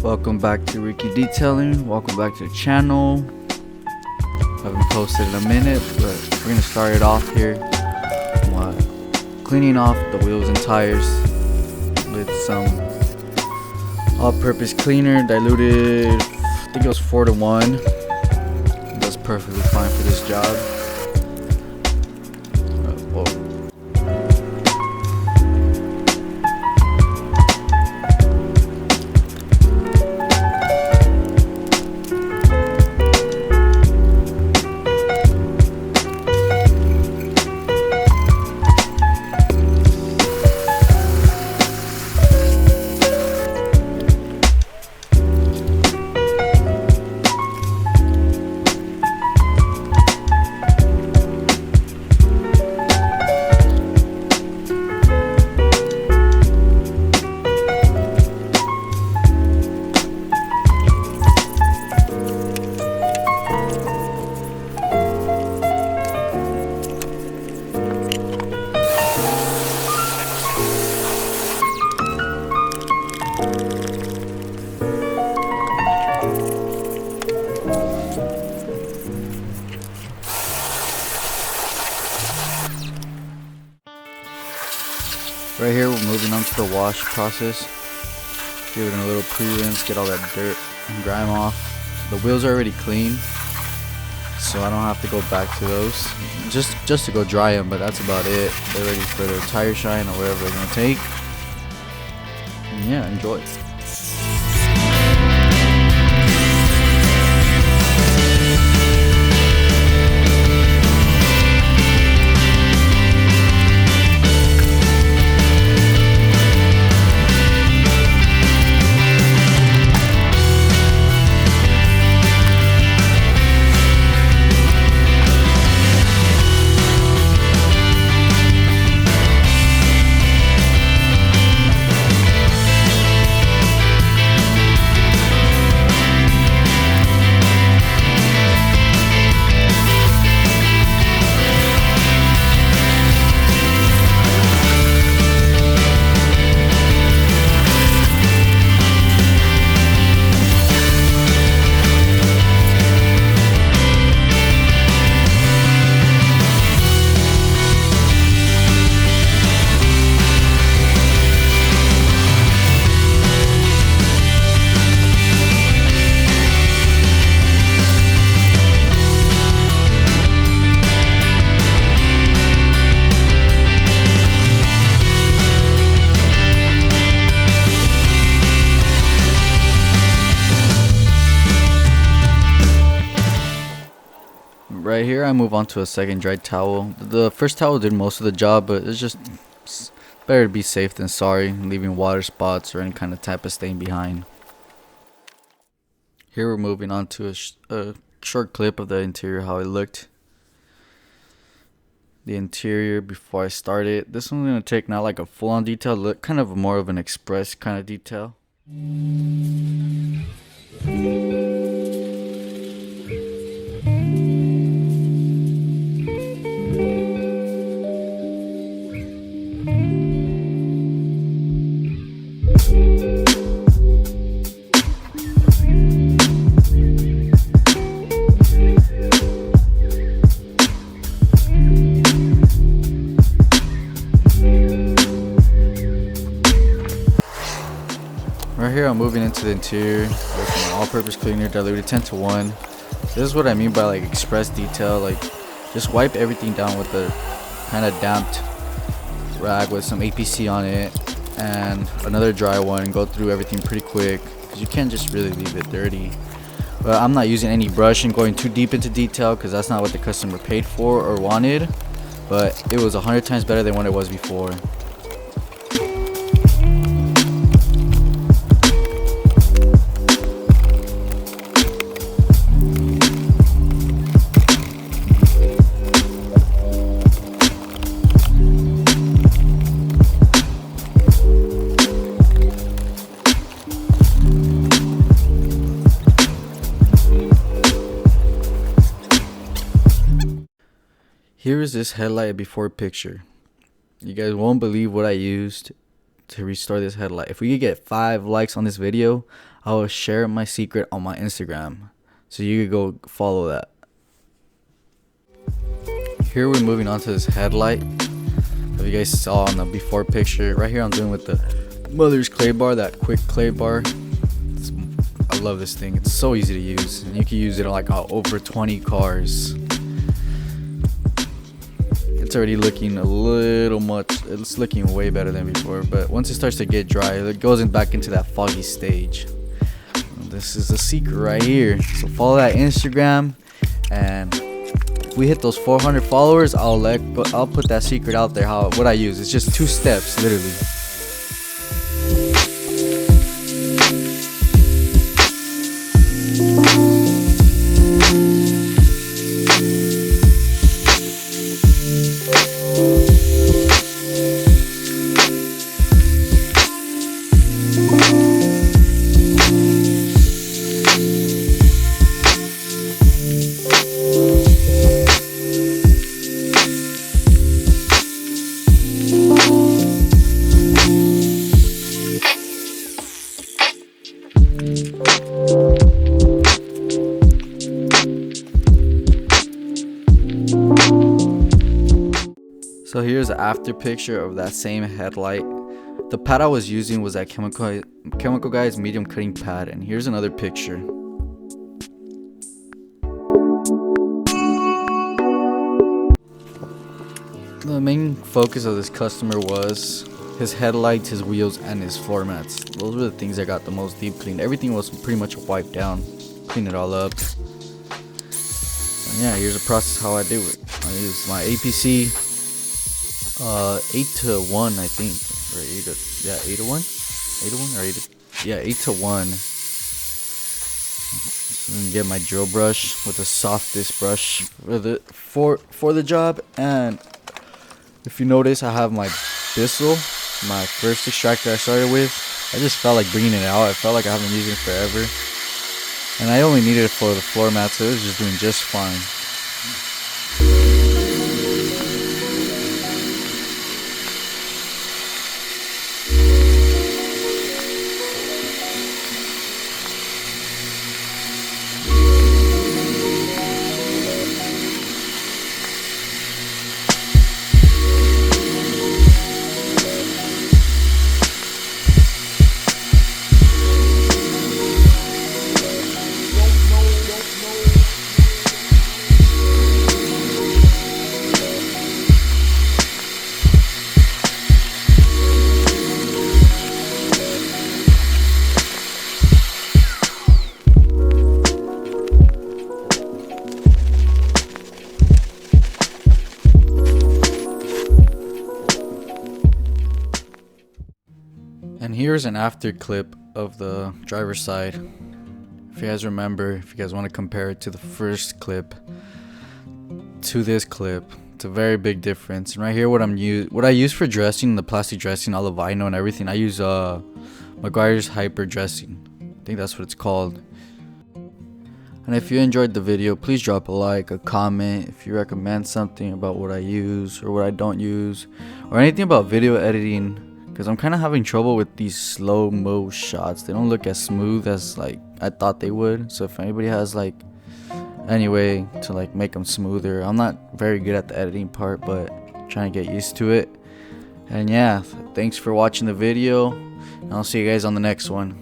Welcome back to Ricky Detailing. Welcome back to the channel. Haven't posted in a minute, but we're gonna start it off here. Cleaning off the wheels and tires with some all-purpose cleaner, diluted. I think it was 4-to-1. That's perfectly fine for this job. Whoa. Right here, we're moving on to the wash process. Give it a little pre-rinse, get all that dirt and grime off. The wheels are already clean, so I don't have to go back to those. Just to go dry them, but that's about it. They're ready for their tire shine or whatever they're gonna take. And yeah, enjoy. Right here, I move on to a second dry towel. The first towel did most of the job, but it's better to be safe than sorry, leaving water spots or any kind of type of stain behind. Here we're moving on to a short clip of the interior, how it looked. The interior before I start it. This one's going to take not like a full-on detail, look kind of more of an express kind of detail. Right here, I'm moving into the interior with my all-purpose cleaner, diluted 10-to-1. This is what I mean by like express detail. Like, just wipe everything down with a kind of damped rag with some APC on it and another dry one, and go through everything pretty quick because you can't just really leave it dirty. But I'm not using any brush and going too deep into detail because that's not what the customer paid for or wanted. But it was 100 times better than what it was before. Here is this headlight before picture. You guys won't believe what I used to restore this headlight. If we could get 5 likes on this video, I will share my secret on my Instagram, so you could go follow that. Here we're moving on to this headlight. If you guys saw on the before picture, right here I'm doing with the mother's clay bar, that quick clay bar. I love this thing. It's so easy to use, and you can use it on like over 20 cars. It's already looking it's looking way better than before, but once it starts to get dry, it goes back into that foggy stage. This is the secret right here. So follow that Instagram, and if we hit those 400 followers, I'll put that secret out there. What I use. It's just 2 steps, literally. So here's an after picture of that same headlight. The pad I was using was that Chemical Guys medium cutting pad, and here's another picture. The main focus of this customer was his headlights, his wheels, and his floor mats. Those were the things that got the most deep cleaned. Everything was pretty much wiped down, cleaned it all up. And yeah, here's the process how I do it. I use my APC 8 to 1, I think, or 8 to 1, 8 to 1. And get my drill brush with the softest brush for the job. And if you notice, I have my Bissell, my first extractor I started with. I just felt like bringing it out. I felt like I haven't used it forever, and I only needed it for the floor mat, so it was just doing just fine. And here's an after clip of the driver's side. If you guys remember, if you guys want to compare it to the first clip to this clip, it's a very big difference. And right here, what I use for dressing, the plastic dressing, all the vinyl and everything, I use Meguiar's Hyper dressing. I think that's what it's called. And if you enjoyed the video, please drop a like, a comment if you recommend something about what I use or what I don't use, or anything about video editing, because I'm kind of having trouble with these slow-mo shots. They don't look as smooth as like I thought they would. So if anybody has like any way to like make them smoother, I'm not very good at the editing part, but I'm trying to get used to it. And yeah, thanks for watching the video, and I'll see you guys on the next one.